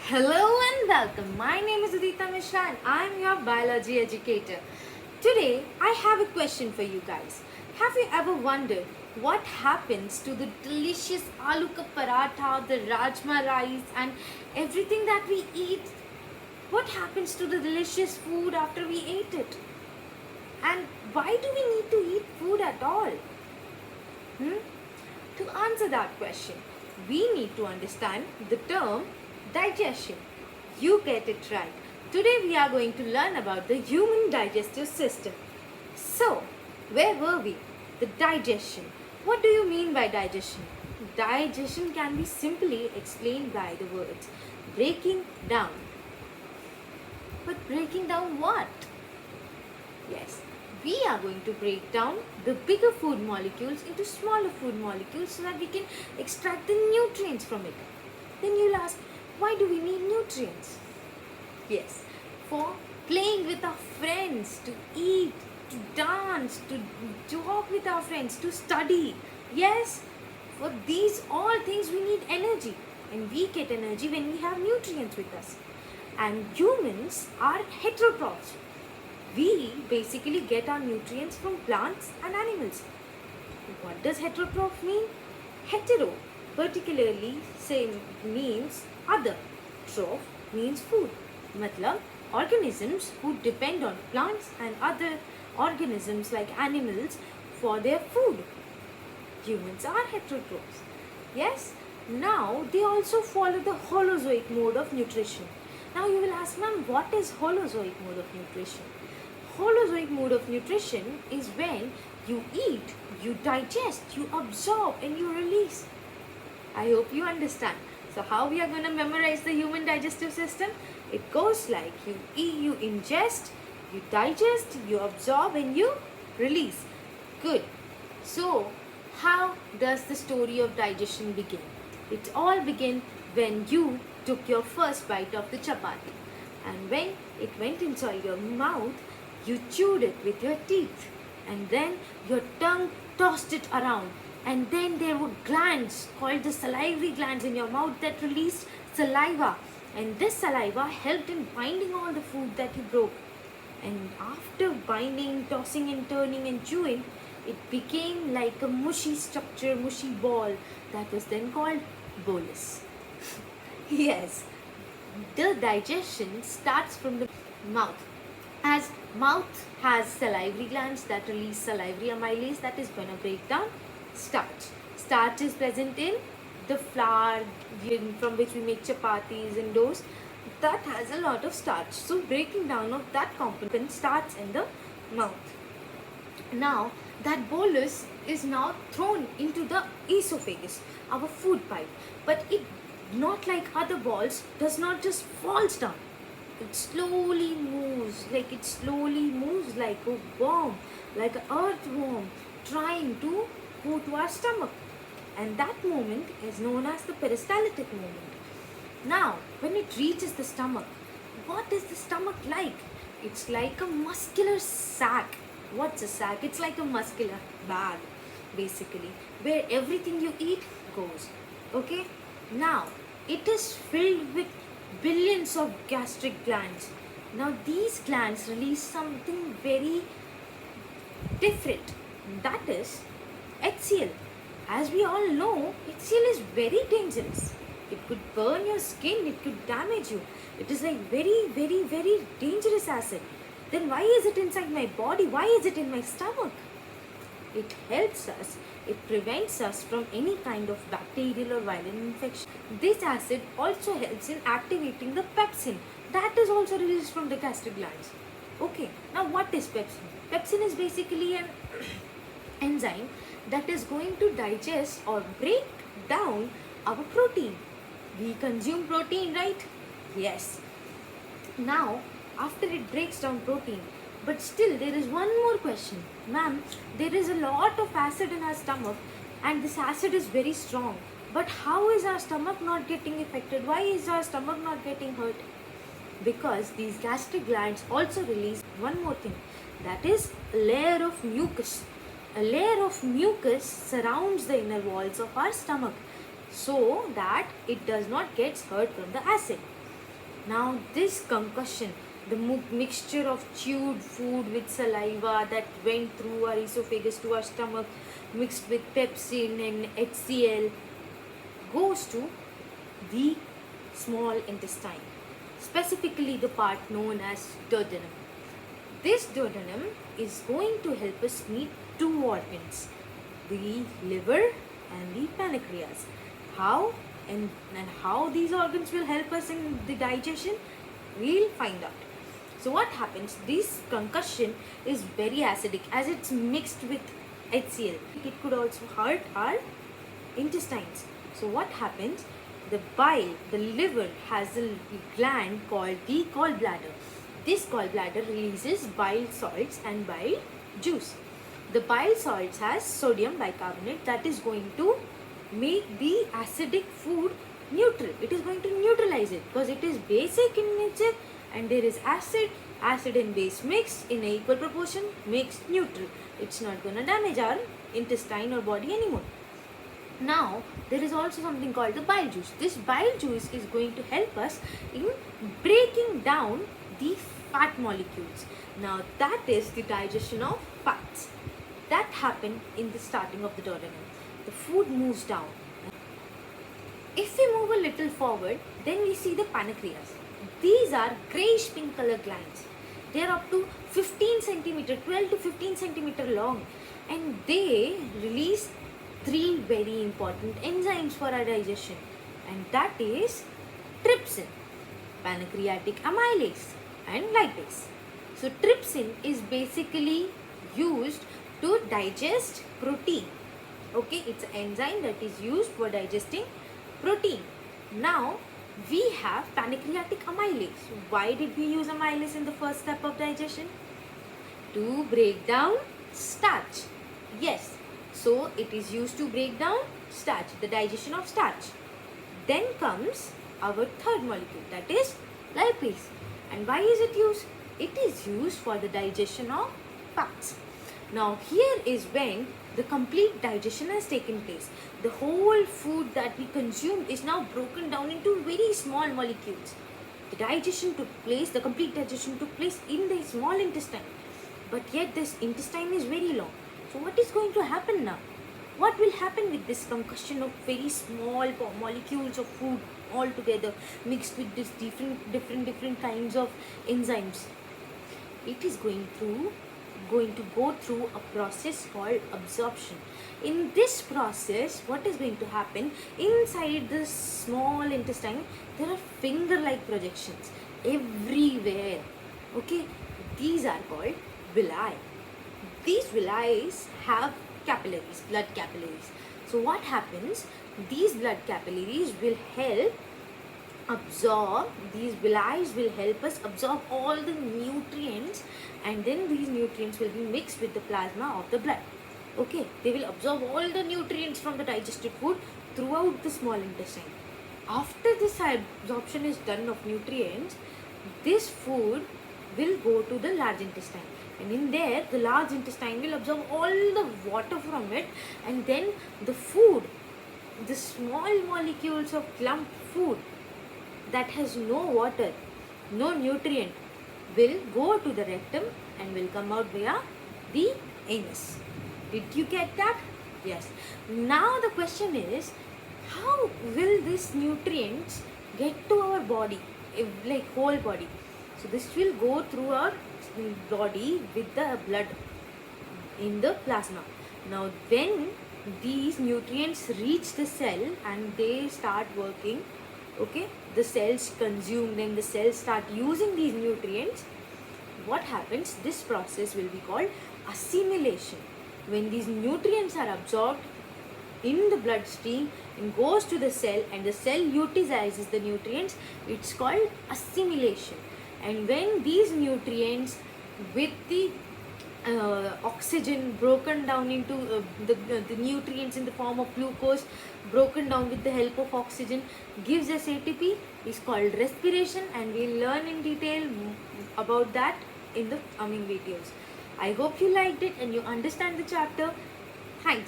Hello and welcome. My name is Udita Mishra and I am your biology educator. Today I have a question for you guys. Have you ever wondered what happens to the delicious aloo ka paratha, the rajma rice and everything that we eat? What happens to the delicious food after we ate it? And why do we need to eat food at all? To answer that question, we need to understand the term digestion. You get it right. Today we are going to learn about the human digestive system. So, where were we? The digestion. What do you mean by digestion? Digestion can be simply explained by the words breaking down. But breaking down what? Yes, we are going to break down the bigger food molecules into smaller food molecules so that we can extract the nutrients from it. Then you'll ask, why do we need nutrients? Yes, for playing with our friends, to eat, to dance, to talk with our friends, to study. Yes, for these all things we need energy, and we get energy when we have nutrients with us. And humans are heterotrophs. We basically get our nutrients from plants and animals. What does heterotroph mean? Hetero particularly means other. Troph means food. Matlab, organisms who depend on plants and other organisms like animals for their food. Humans are heterotrophs. Yes, now they also follow the Holozoic mode of nutrition. Now you will ask, ma'am, what is Holozoic mode of nutrition? Holozoic mode of nutrition is when you eat, you digest, you absorb and you release. I hope you understand. So how we are going to memorize the human digestive system? It goes like you eat, you ingest, you digest, you absorb and you release. Good. So how does the story of digestion begin? It all began when you took your first bite of the chapati. And when it went inside your mouth, you chewed it with your teeth. And then your tongue tossed it around. And then there were glands called the salivary glands in your mouth that released saliva. And this saliva helped in binding all the food that you broke. And after binding, tossing and turning and chewing, it became like a mushy structure, mushy ball that was then called bolus. Yes, the digestion starts from the mouth. As mouth has salivary glands that release salivary amylase that is going to break down starch. Starch is present in the flour from which we make chapatis and doughs. That has a lot of starch. So breaking down of that component starts in the mouth. Now that bolus is now thrown into the esophagus, our food pipe. But it, not like other balls, does not just falls down. It slowly moves like a worm, like an earthworm trying to go to our stomach. And that moment is known as the peristaltic moment. Now, when it reaches the stomach, what is the stomach like? It's like a muscular sac. What's a sac? It's like a muscular bag, basically, where everything you eat goes. Okay? Now, it is filled with billions of gastric glands. Now, these glands release something very different. That is HCl. As we all know, HCl is very dangerous. It could burn your skin, it could damage you. It is like very dangerous acid. Then why is it inside my body? Why is it in my stomach? It helps us, it prevents us from any kind of bacterial or viral infection. This acid also helps in activating the pepsin that is also released from the gastric glands. Okay, now what is pepsin? Pepsin is basically an enzyme that is going to digest or break down our protein. We consume protein, right? Yes. Now, after it breaks down protein, but still there is one more question. Ma'am, there is a lot of acid in our stomach and this acid is very strong. But how is our stomach not getting affected? Why is our stomach not getting hurt? Because these gastric glands also release one more thing. That is a layer of mucus. A layer of mucus surrounds the inner walls of our stomach so that it does not get hurt from the acid. Now this concussion, the mixture of chewed food with saliva that went through our esophagus to our stomach, mixed with pepsin and HCl, goes to the small intestine, specifically the part known as duodenum. This duodenum is going to help us meet two organs, the liver and the pancreas. How and how these organs will help us in the digestion, we'll find out. So what happens, this concussion is very acidic as it's mixed with HCl. It could also hurt our intestines. So what happens, the bile, the liver has a gland called the gallbladder. This gallbladder releases bile salts and bile juice. The bile salts has sodium bicarbonate that is going to make the acidic food neutral. It is going to neutralize it because it is basic in nature and there is acid and base mixed in an equal proportion, makes neutral. It's not going to damage our intestine or body anymore. Now there is also something called the bile juice. This bile juice is going to help us in breaking down the fat molecules. Now that is the digestion of fats. That happen in the starting of the duodenum. The food moves down. If we move a little forward, then we see the pancreas. These are grayish pink color glands. They are up to 15 centimeter, 12 to 15 centimeter long, and they release three very important enzymes for our digestion, and that is trypsin, pancreatic amylase and lipase. So trypsin is basically used to digest protein. Okay, it's an enzyme that is used for digesting protein. Now we have pancreatic amylase. Why did we use amylase in the first step of digestion? To break down starch. Yes, so it is used to break down starch, the digestion of starch. Then comes our third molecule, that is lipase. And why is it used? It is used for the digestion of fats. Now here is when the complete digestion has taken place. The whole food that we consumed is now broken down into very small molecules. The digestion took place, the complete digestion took place in the small intestine. But yet this intestine is very long. So what is going to happen now? What will happen with this concussion of very small molecules of food all together mixed with this different kinds of enzymes? It is going to go through a process called absorption. In this process, what is going to happen, inside the small intestine there are finger-like projections everywhere. Okay, these are called villi. These villi have capillaries, blood capillaries. So what happens, these blood capillaries will help absorb, these villi will help us absorb all the nutrients, and then these nutrients will be mixed with the plasma of the blood. Okay, they will absorb all the nutrients from the digested food throughout the small intestine. After this absorption is done of nutrients, this food will go to the large intestine, and in there the large intestine will absorb all the water from it, and then the food, the small molecules of clump food that has no water, no nutrient, will go to the rectum and will come out via the anus. Did you get that? Yes. Now the question is, how will these nutrients get to our body, like whole body? So this will go through our body with the blood in the plasma. Now when these nutrients reach the cell and they start working, okay, the cells consume them, the cells start using these nutrients, what happens, this process will be called assimilation. When these nutrients are absorbed in the bloodstream and goes to the cell and the cell utilizes the nutrients, it's called assimilation. And when these nutrients with the oxygen broken down into the nutrients in the form of glucose broken down with the help of oxygen gives us ATP, is called respiration, and we'll learn in detail about that in the coming videos. I hope you liked it and you understand the chapter. Thanks.